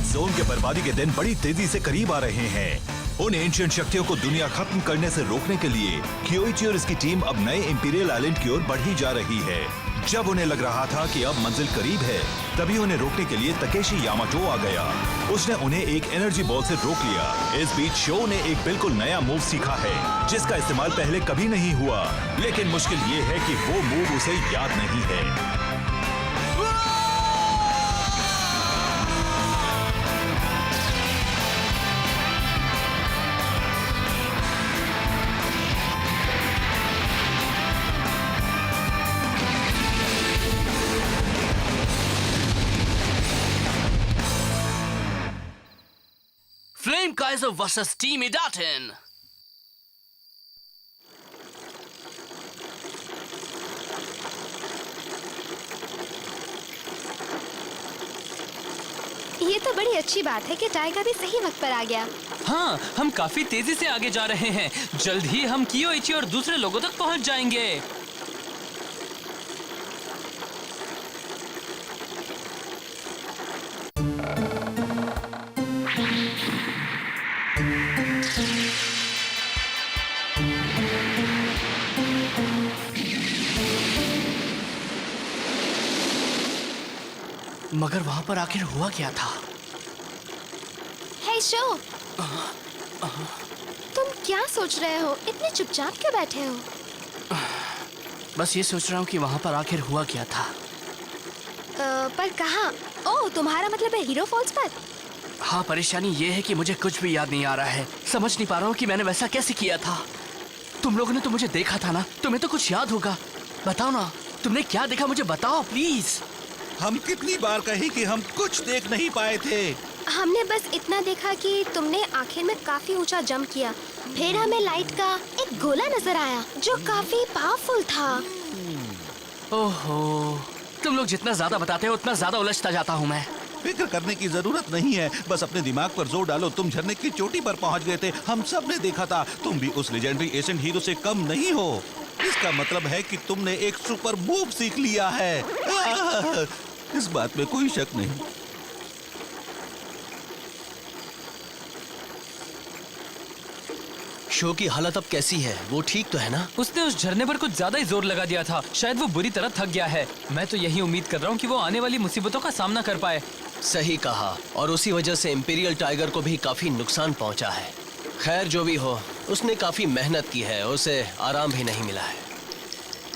Red zone के बर्बादी के दिन बड़ी तेजी से करीब आ रहे हैं। उन एंशिएंट शक्तियों को दुनिया खत्म करने से रोकने के लिए कियोइची और इसकी टीम अब नए इंपीरियल आइलैंड की ओर बढ़ी जा रही है। जब उन्हें लग रहा था कि अब मंजिल करीब है, तभी उन्हें रोकने के लिए तकेशी यामाटो आ गया। उसने उन्हें एक एनर्जी बॉल से रोक लिया। इस बीच शो ने एक बिल्कुल नया मूव सीखा है, जिसका इस्तेमाल पहले कभी नहीं हुआ। लेकिन मुश्किल ये है कि वो मूव उसे याद नहीं है। Flame Kaiser vs Team Idaten. ये तो बड़ी अच्छी बात है कि टाइगर भी सही वक्त पर आ गया। हाँ, हम काफी तेजी से आगे जा रहे हैं। जल्द ही हम कियोइची और दूसरे लोगों तक पहुंच जाएंगे। मगर वहां पर आखिर हुआ क्या था? हे शो, तुम क्या सोच रहे हो? इतने चुपचाप क्यों बैठे हो? बस ये सोच रहा हूँ कि वहां पर आखिर हुआ क्या था। पर कहाँ? ओह, तुम्हारा मतलब है हीरो फॉल्स पर? हाँ, परेशानी ये है कि मुझे कुछ भी याद नहीं आ रहा है। समझ नहीं पा रहा हूँ कि मैंने वैसा कैसे किया था। तुम लोगों ने तो मुझे देखा था ना, तुम्हें तो कुछ याद होगा। बताओ ना, तुमने क्या देखा? मुझे बताओ प्लीज। हम कितनी बार कही कि हम कुछ देख नहीं पाए थे। हमने बस इतना देखा कि तुमने आखिर में काफी ऊंचा जंप किया। फिर हमें लाइट का एक गोला नजर आया जो काफी पावरफुल था। ओहो, तुम लोग जितना ज्यादा बताते हो उतना ज्यादा उलझता जाता हूँ मैं। फिक्र करने की जरूरत नहीं है, बस अपने दिमाग पर जोर डालो। तुम झरने की चोटी पर पहुंच गए थे, हम सब ने देखा था। तुम भी उस लेजेंडरी एशियन हीरो से कम नहीं हो। इसका मतलब है कि तुमने एक सुपर मूव सीख लिया है। इस बात में कोई शक नहीं। शो की हालत अब कैसी है? वो ठीक तो है ना? उसने उस झरने पर कुछ ज्यादा ही जोर लगा दिया था। शायद वो बुरी तरह थक गया है। मैं तो यही उम्मीद कर रहा हूँ कि वो आने वाली मुसीबतों का सामना कर पाए। सही कहा, और उसी वजह से इंपीरियल टाइगर को भी काफी नुकसान पहुंचा है। खैर, जो भी हो, उसने काफी मेहनत की है, उसे आराम भी नहीं मिला है।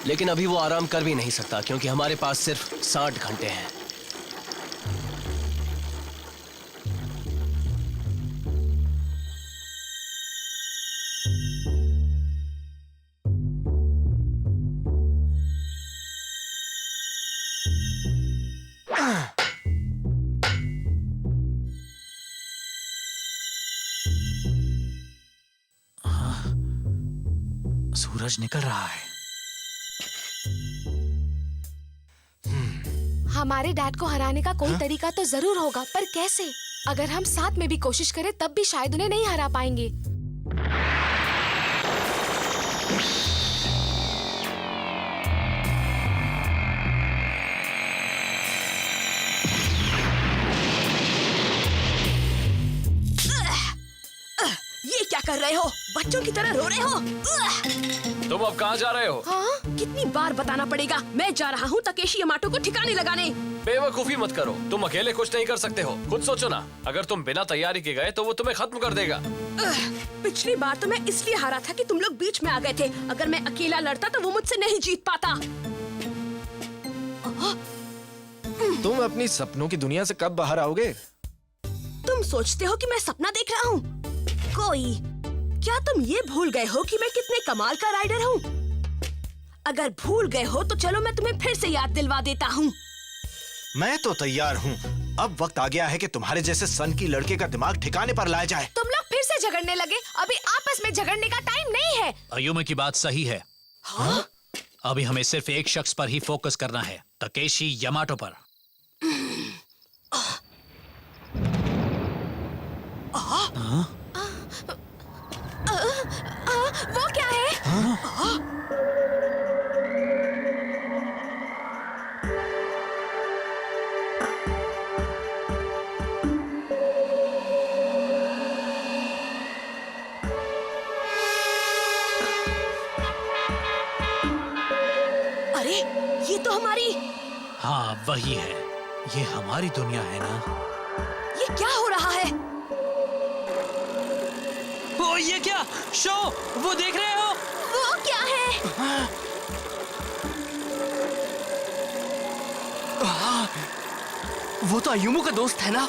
लेकिन अभी वो आराम कर भी नहीं सकता क्योंकि हमारे पास सिर्फ 60 घंटे हैं। सूरज निकल रहा है। हमारे डैड को हराने का कोई तरीका तो जरूर होगा, पर कैसे? अगर हम साथ में भी कोशिश करें तब भी शायद उन्हें नहीं हरा पाएंगे। ये क्या कर रहे हो? बच्चों की तरह रो रहे हो? तुम अब कहाँ जा रहे हो? हाँ? कितनी बार बताना पड़ेगा? मैं जा रहा हूँ तकेशी यामाटो को ठिकाने लगाने। बेवकूफी मत करो। तुम अकेले कुछ नहीं कर सकते हो। खुद सोचो ना, अगर तुम बिना तैयारी के गए तो वो तुम्हें खत्म कर देगा। पिछली बार तो मैं इसलिए हारा था कि तुम लोग बीच में आ गए थे। अगर मैं अकेला लड़ता तो वो मुझसे नहीं जीत पाता। तुम अपनी सपनों की दुनिया से कब बाहर आओगे? तुम सोचते हो कि मैं सपना देख रहा हूँ? क्या तुम ये भूल गए हो कि मैं कितने कमाल का राइडर हूँ? अगर भूल गए हो तो चलो मैं तुम्हें फिर से याद दिलवा देता हूँ। मैं तो तैयार हूँ। अब वक्त आ गया है कि तुम्हारे जैसे सन की लड़के का दिमाग ठिकाने पर लाया जाए। तुम लोग फिर से झगड़ने लगे। अभी आपस में झगड़ने का टाइम नहीं है। अयुमे की बात सही है। हाँ? अभी हमें सिर्फ एक शख्स पर ही फोकस करना है, तकेशी यामाटो पर। वो क्या है? अरे ये तो हमारी, हाँ वही है, ये हमारी दुनिया है ना। ये क्या हो रहा है? ओ ये क्या शो, वो देख रहे हो? वो क्या है? वो तो अयूमू का दोस्त है ना।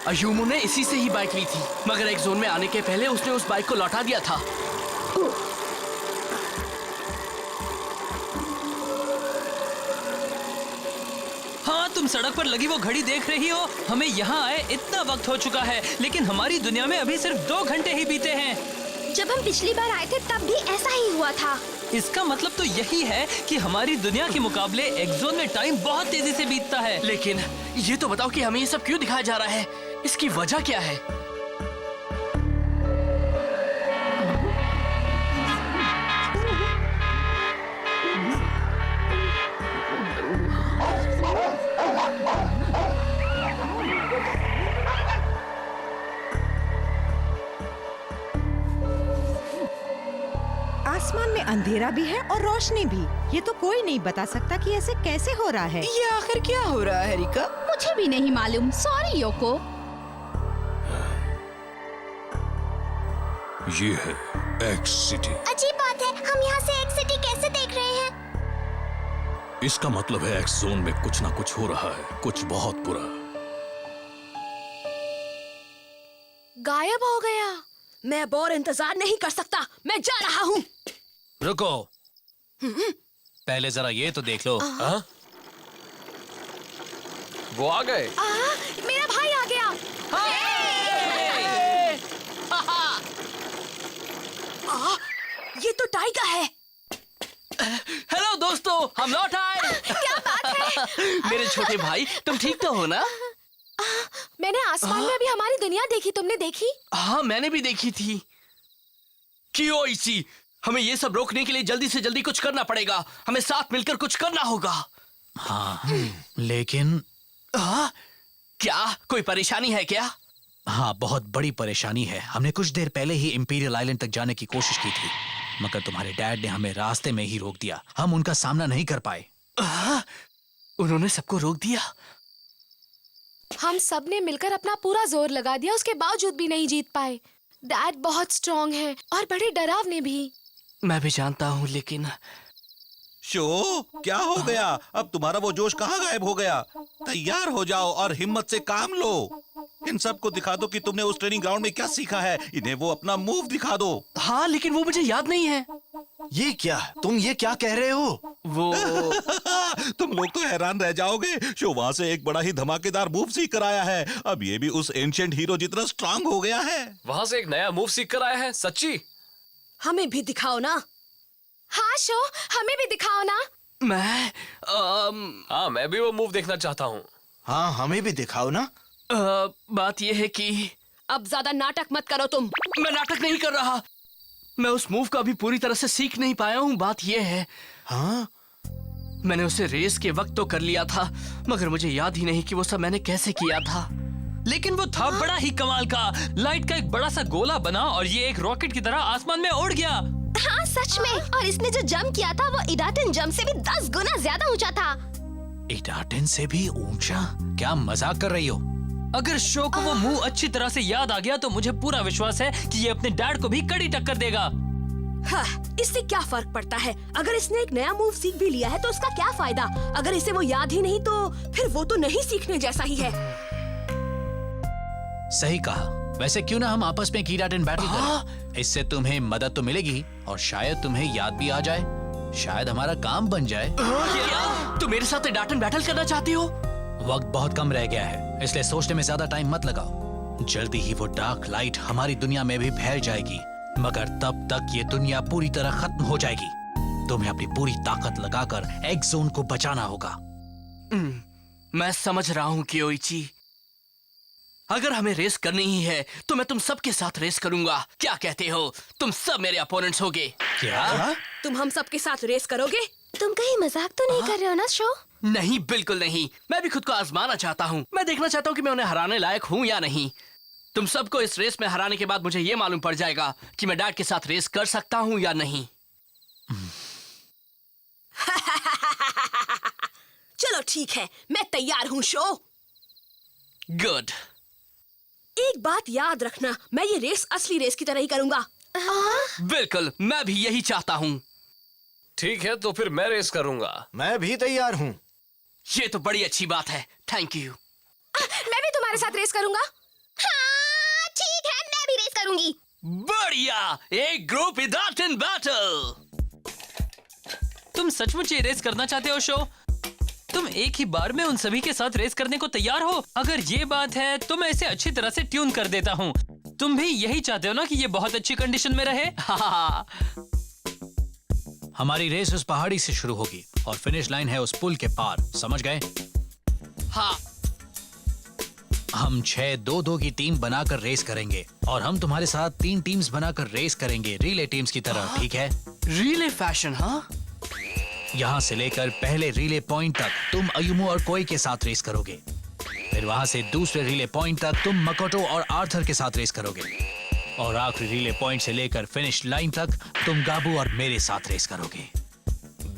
अयूमू ने इसी से ही बाइक ली थी, मगर एक जोन में आने के पहले उसने उस बाइक को लौटा दिया था। हाँ, तुम सड़क पर लगी वो घड़ी देख रही हो? हमें यहाँ आए इतना वक्त हो चुका है, लेकिन हमारी दुनिया में अभी सिर्फ 2 घंटे ही बीते हैं। जब हम पिछली बार आए थे तब भी ऐसा ही हुआ था। इसका मतलब तो यही है कि हमारी दुनिया के मुकाबले एक्सोन में टाइम बहुत तेजी से बीतता है। लेकिन ये तो बताओ कि हमें ये सब क्यों दिखाया जा रहा है? इसकी वजह क्या है? आसमान में अंधेरा भी है और रोशनी भी। ये तो कोई नहीं बता सकता कि ऐसे कैसे हो रहा है। ये आखिर क्या हो रहा है रिका? मुझे भी नहीं मालूम, सॉरी योको। ये है एक्स सिटी। अजीब बात है, हम यहाँ से एक सिटी कैसे देख रहे हैं? इसका मतलब है एक्स जोन में कुछ ना कुछ हो रहा है, कुछ बहुत बुरा। गायब हो गया। मैं अब और इंतजार नहीं कर सकता, मैं जा रहा हूँ। रुको, पहले जरा ये तो देख लो। हाँ? वो आ गए। मेरा भाई आ गया। ये तो टाइगर है। हेलो दोस्तों, हम लौट आए। क्या बात है? मेरे छोटे भाई, तुम ठीक तो हो ना? मैंने आसमान में अभी हमारी दुनिया देखी, तुमने देखी? हाँ, मैंने भी देखी थी। कियोइची, हमें ये सब रोकने के लिए जल्दी से जल्दी कुछ करना पड़ेगा। हमें साथ मिलकर कुछ करना होगा। हाँ, लेकिन क्या कोई परेशानी है क्या? हाँ, बहुत बड़ी परेशानी है। हमने कुछ देर पहले ही इंपीरियल आइलैंड तक जाने की कोशिश की थी, मगर तुम्हारे डैड ने हमें रास्ते में ही रोक दिया। हम उनका सामना नहीं कर पाए। उन्होंने सबको रोक दिया? हम सब ने मिलकर अपना पूरा जोर लगा दिया, उसके बावजूद भी नहीं जीत पाए। डैड बहुत स्ट्रांग है और बड़े डरावने भी। मैं भी जानता हूँ, लेकिन शो, क्या हो गया? अब तुम्हारा वो जोश कहाँ गायब हो गया? तैयार हो जाओ और हिम्मत से काम लो। इन सबको दिखा दो कि तुमने उस ट्रेनिंग ग्राउंड में क्या सीखा है। इन्हें वो अपना मूव दिखा दो। हाँ, लेकिन वो मुझे याद नहीं है। ये क्या? तुम ये क्या कह रहे हो? वो तुम लोग तो हैरान रह जाओगे। शो वहाँ से एक बड़ा ही धमाकेदार मूव सीख कर आया है। अब ये भी उस एंशिएंट हीरो जितना स्ट्रांग हो गया है। वहाँ से एक नया मूव सीख कर आया है? सच्ची? हमें भी दिखाओ ना। हाँ शो, हमें भी दिखाओ ना। मैं हाँ, मैं भी वो मूव देखना चाहता हूँ। हाँ, हमें भी दिखाओ ना। बात यह है कि अब ज्यादा नाटक मत करो तुम। मैं नाटक नहीं कर रहा। मैं उस मूव को अभी पूरी तरह से सीख नहीं पाया हूँ। बात यह है, हाँ? मैंने उसे रेस के वक्त तो कर लिया था, मगर मुझे याद ही नहीं कि वो सब मैंने कैसे किया था। लेकिन वो था बड़ा ही कमाल का। लाइट का एक बड़ा सा गोला बना और ये एक रॉकेट की तरह आसमान में उड़ गया। हाँ सच में, और इसने जो जंप किया था वो इडाटन जंप से भी 10 गुना ज्यादा ऊंचा था। इडाटन से भी ऊंचा? क्या मजाक कर रही हो? अगर शो को वो मुंह अच्छी तरह से याद आ गया तो मुझे पूरा विश्वास है कि ये अपने डैड को भी कड़ी टक्कर देगा। हाँ, इससे क्या फर्क पड़ता है? अगर इसने एक नया मूव सीख भी लिया है तो उसका क्या फायदा? अगर इसे वो याद ही नहीं तो फिर वो तो नहीं सीखने जैसा ही है। सही कहा। वैसे क्यों ना हम आपस में कीडाटन बैटल करें? इससे तुम्हें मदद तो मिलेगी और शायद तुम्हें याद भी आ जाए। शायद हमारा काम बन जाए। क्या तुम मेरे साथ डाटन बैटल करना चाहती हो? वक्त बहुत कम रह गया है, इसलिए सोचने में ज्यादा टाइम मत लगाओ। जल्दी ही वो डार्क लाइट हमारी दुनिया में भी फैल जाएगी, मगर तब तक ये दुनिया पूरी तरह खत्म हो जाएगी। तुम्हें अपनी पूरी ताकत लगाकर एक्स जोन को बचाना होगा। मैं समझ रहा हूँ कियोइची। अगर हमें रेस करनी ही है तो मैं तुम सबके साथ रेस करूंगा। क्या कहते हो? तुम सब मेरे अपोनेंट्स होगे। क्या? तुम हम सबके साथ रेस करोगे? तुम कहीं मजाक तो नहीं कर रहे हो ना शो? नहीं, बिल्कुल नहीं। मैं भी खुद को आजमाना चाहता हूँ। मैं देखना चाहता हूँ कि मैं उन्हें हराने लायक हूँ या नहीं। तुम सबको इस रेस में हराने के बाद मुझे ये मालूम पड़ जाएगा कि मैं डैड के साथ रेस कर सकता हूँ या नहीं। ठीक है, मैं तैयार हूँ शो। गुड। एक बात याद रखना, मैं ये रेस असली रेस की तरह ही करूँगा। बिल्कुल, मैं भी यही चाहता हूँ। ठीक है, तो फिर मैं रेस करूंगा। मैं भी तैयार हूँ। ये तो बड़ी अच्छी बात है। Thank you. मैं भी तुम्हारे साथ रेस करूंगा। हाँ ठीक है, मैं भी रेस करूंगी। बढ़िया, एक ग्रुप विदाउट इन बैटल। तुम सचमुच ये रेस करना चाहते हो शो? तुम एक ही बार में उन सभी के साथ रेस करने को तैयार हो? अगर ये बात है तो मैं इसे अच्छी तरह से ट्यून कर देता हूँ। तुम भी यही चाहते हो ना कि ये बहुत अच्छी कंडीशन में रहे? हाँ। हमारी रेस उस पहाड़ी से शुरू होगी और फिनिश लाइन है उस पुल के पार, समझ गए? हाँ। हम 6-2-2 की टीम बनाकर रेस करेंगे और हम तुम्हारे साथ 3 टीम्स बनाकर रेस करेंगे, रिले टीम्स की तरह, ठीक है? रिले फैशन, हाँ? यहाँ से लेकर पहले रिले पॉइंट तक तुम अयुमो और कोई के साथ रेस करोगे। फिर वहाँ से दूसरे रिले पॉइंट तक तुम मकोटो और आर्थर के साथ रेस करोगे। और आखिरी रिले पॉइंट से लेकर फिनिश लाइन तक तुम गाबू और मेरे साथ रेस करोगे।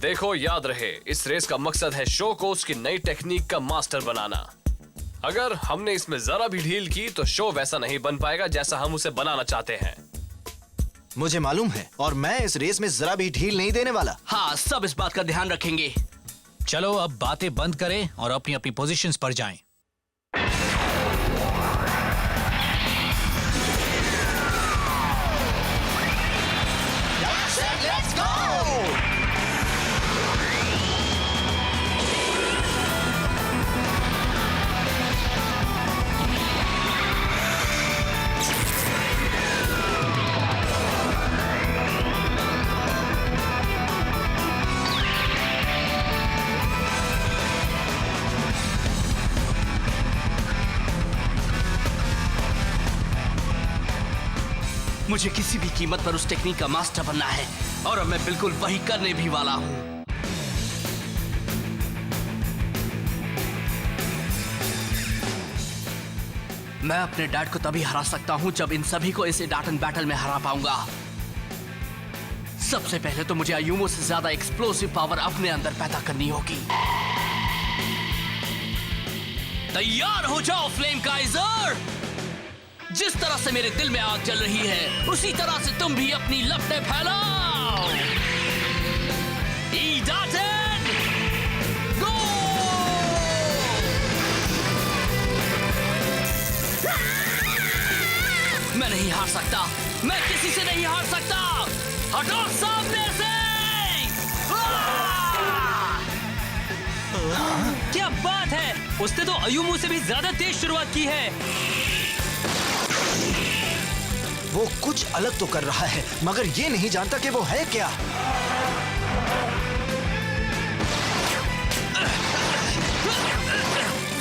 देखो, याद रहे, इस रेस का मकसद है शो को उसकी नई टेक्निक का मास्टर बनाना। अगर हमने इसमें जरा भी ढील की तो शो वैसा नहीं बन पाएगा जैसा हम उसे बनाना चाहते हैं। मुझे मालूम है और मैं इस रेस में जरा भी ढील नहीं देने वाला। हाँ, सब इस बात का ध्यान रखेंगे। चलो अब बातें बंद करें और अपनी अपनी पोजीशंस पर जाएं। मुझे किसी भी कीमत पर उस टेक्निक का मास्टर बनना है और अब मैं बिल्कुल वही करने भी वाला हूँ। मैं अपने डैड को तभी हरा सकता हूँ जब इन सभी को इसे डाटन बैटल में हरा पाऊंगा। सबसे पहले तो मुझे अयुमो से ज्यादा एक्सप्लोसिव पावर अपने अंदर पैदा करनी होगी। तैयार हो जाओ फ्लेम काइजर। जिस तरह से मेरे दिल में आग जल रही है, उसी तरह से तुम भी अपनी लपटें फैलाओ। ईडाटन, गो! मैं नहीं हार सकता, मैं किसी से नहीं हार सकता। हटो सामने से! क्या बात है, उसने तो अयुमो से भी ज्यादा तेज शुरुआत की है। वो कुछ अलग तो कर रहा है, मगर ये नहीं जानता कि वो है क्या।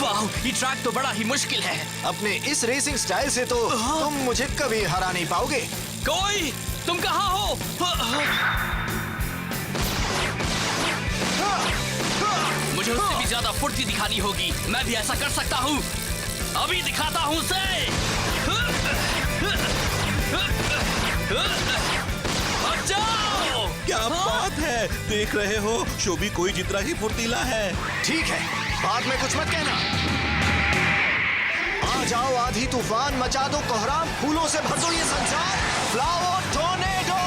वाह, ये ट्रैक तो बड़ा ही मुश्किल है। अपने इस रेसिंग स्टाइल से तो तुम मुझे कभी हरा नहीं पाओगे। कोई, तुम कहाँ हो? मुझे उससे भी ज्यादा फुर्ती दिखानी होगी। मैं भी ऐसा कर सकता हूँ। अभी दिखाता हूँ उसे। क्या बात है, देख रहे हो, शो भी कोई जितना ही फुर्तीला है। ठीक है, बाद में कुछ मत कहना। आ जाओ आधी तूफान, मचा दो कोहराम, फूलों से भर दो ये संसार। Flower tornado!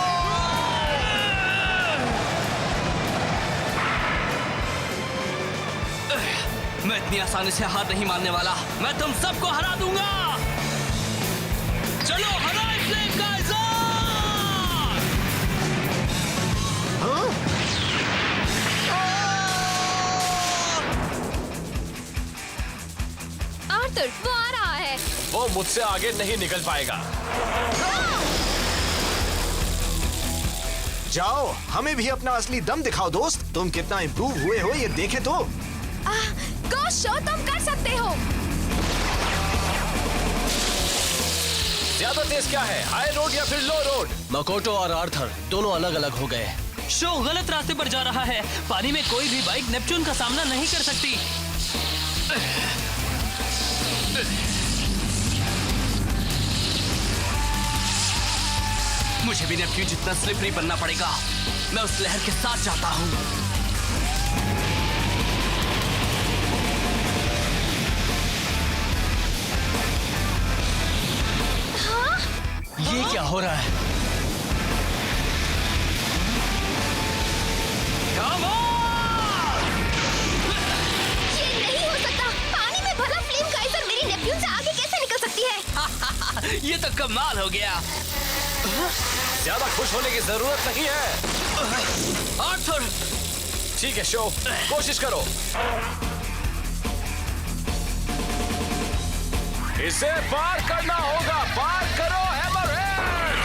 मैं इतनी आसानी से हार नहीं मानने वाला। मैं तुम सबको हरा दूंगा। चलो हराए फ्लेम काइजर! आर्थर, वो आ रहा है। वो मुझसे आगे नहीं निकल पाएगा। जाओ, हमें भी अपना असली दम दिखाओ दोस्त। तुम कितना इम्प्रूव हुए हो ये देखे तो। गो शो, तुम कर सकते हो। ज्यादा तेज क्या है, हाई रोड या फिर लो रोड? मकोटो और आर्थर दोनों अलग अलग हो गए। शो गलत रास्ते पर जा रहा है। पानी में कोई भी बाइक नेपच्यून का सामना नहीं कर सकती। मुझे भी नेपच्यून जितना स्लिपरी बनना पड़ेगा। मैं उस लहर के साथ जाता हूँ। ये क्या हो रहा है? ये नहीं हो सकता। पानी में भला फ्लेम काइजर मेरी नेपच्यून से आगे कैसे निकल सकती है? ये तो कमाल हो गया। ज्यादा खुश होने की जरूरत नहीं है। आर्थर, ठीक है शो, कोशिश करो। इसे पार करना होगा। पार करो हैमरहेड।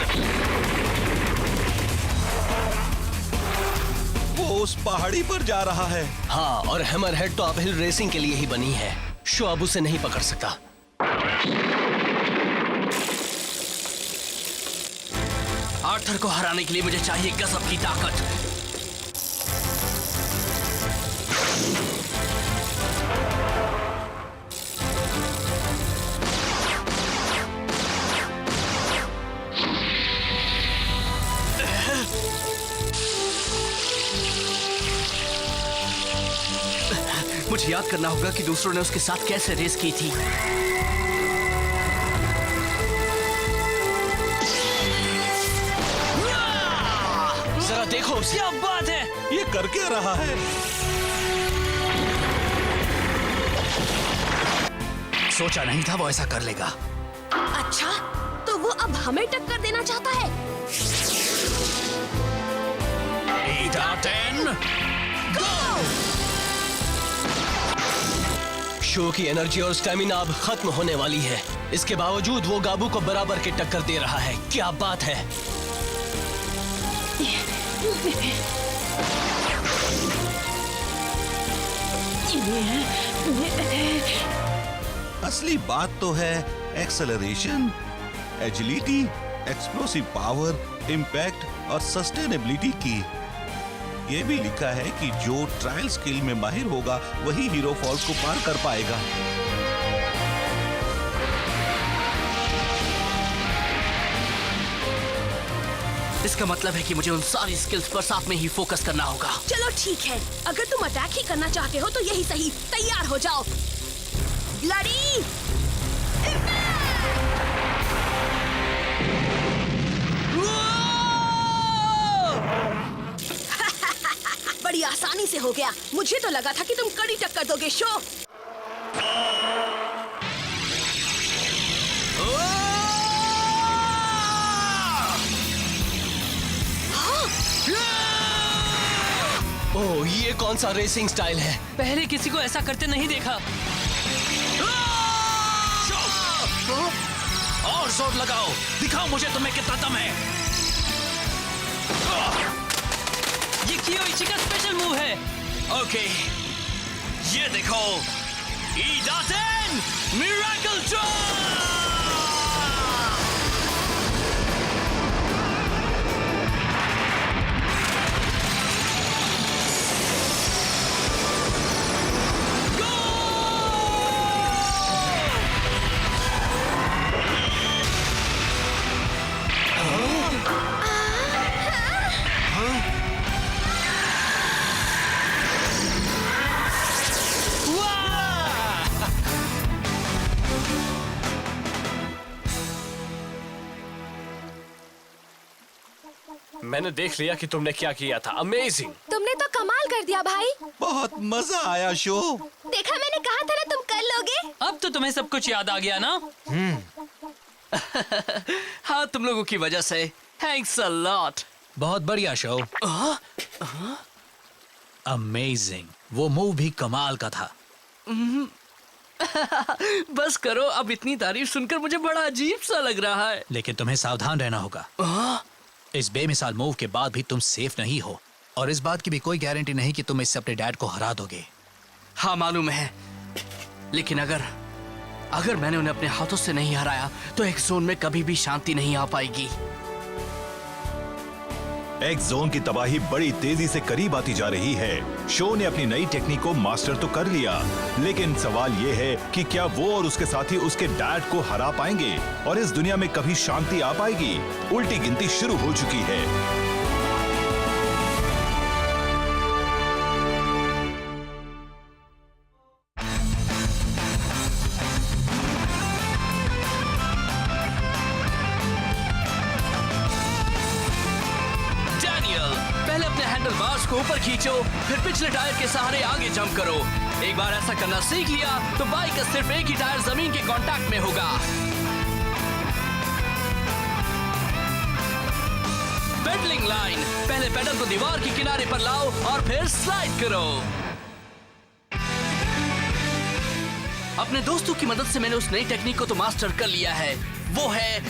वो उस पहाड़ी पर जा रहा है। हाँ, और हैमरहेड तो अपहिल रेसिंग के लिए ही बनी है। शो अब उसे नहीं पकड़ सकता। आर्थर को हराने के लिए मुझे चाहिए गजब की ताकत। मुझे याद करना होगा कि दूसरों ने उसके साथ कैसे रेस की थी। जरा देखो उसे। क्या बात है! ये कर क्या रहा है? सोचा नहीं था वो ऐसा कर लेगा। अच्छा, तो वो अब हमें टक्कर देना चाहता है। शो की एनर्जी और स्टेमिना अब खत्म होने वाली है। इसके बावजूद वो गाबू को बराबर की टक्कर दे रहा है। क्या बात है! असली बात तो है acceleration, agility, explosive power, impact और सस्टेनेबिलिटी की। ये भी लिखा है कि जो ट्रायल स्किल में माहिर होगा वही हीरो फॉल्स को पार कर पाएगा। इसका मतलब है कि मुझे उन सारी स्किल्स पर साथ में ही फोकस करना होगा। चलो ठीक है, अगर तुम अटैक ही करना चाहते हो तो यही सही। तैयार हो जाओ। ब्लडी बड़ी आसानी से हो गया। मुझे तो लगा था कि तुम कड़ी टक्कर दोगे शो। ओह, ये कौन सा रेसिंग स्टाइल है? पहले किसी को ऐसा करते नहीं देखा। और जोर लगाओ, दिखाओ मुझे तुम्हें कितना दम है। ये कियोइची का स्पेशल मूव है। ओके, ये देखो, ईडाटेन मिरेकल ड्रॉप। मैंने देख लिया कि तुमने क्या किया था। अमेजिंग! तुमने तो कमाल कर दिया भाई। बहुत मजा आया शो। देखा, मैंने कहा था ना तुम कर लोगे। अब तो तुम्हें सब कुछ याद आ गया ना? हाँ, तुम लोगों की वजह से। Thanks a lot. बहुत बढ़िया शो। अमेजिंग। वो मूव भी कमाल का था। बस करो, अब इतनी तारीफ सुनकर मुझे बड़ा अजीब सा लग रहा है। लेकिन तुम्हें सावधान रहना होगा। इस बेमिसाल मूव के बाद भी तुम सेफ नहीं हो, और इस बात की भी कोई गारंटी नहीं कि तुम इससे अपने डैड को हरा दोगे। हाँ, मालूम है, लेकिन अगर मैंने उन्हें अपने हाथों से नहीं हराया तो एक्स जोन में कभी भी शांति नहीं आ पाएगी। एक्स जोन की तबाही बड़ी तेजी से करीब आती जा रही है। शो ने अपनी नई टेक्निक को मास्टर तो कर लिया, लेकिन सवाल ये है कि क्या वो और उसके साथी उसके डैड को हरा पाएंगे और इस दुनिया में कभी शांति आ पाएगी? उल्टी गिनती शुरू हो चुकी है। को ऊपर खींचो, फिर पिछले टायर के सहारे आगे जंप करो। एक बार ऐसा करना सीख लिया तो बाइक का सिर्फ एक ही टायर जमीन के कांटेक्ट में होगा। पेडलिंग लाइन, पहले पेडल को दीवार के किनारे पर लाओ और फिर स्लाइड करो। अपने दोस्तों की मदद से मैंने उस नई टेक्निक को तो मास्टर कर लिया है, वो है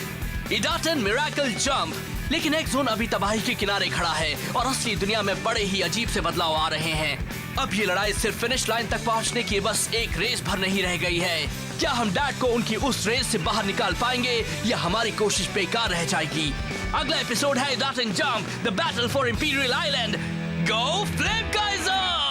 इडाटन मिरेकल जंप। लेकिन एक जोन अभी तबाही के किनारे खड़ा है और असली दुनिया में बड़े ही अजीब से बदलाव आ रहे हैं। अब ये लड़ाई सिर्फ फिनिश लाइन तक पहुंचने की बस एक रेस भर नहीं रह गई है। क्या हम डैड को उनकी उस रेस से बाहर निकाल पाएंगे या हमारी कोशिश बेकार रह जाएगी? अगला एपिसोड है Idaten jump, the battle for imperial island. Go flip geyser!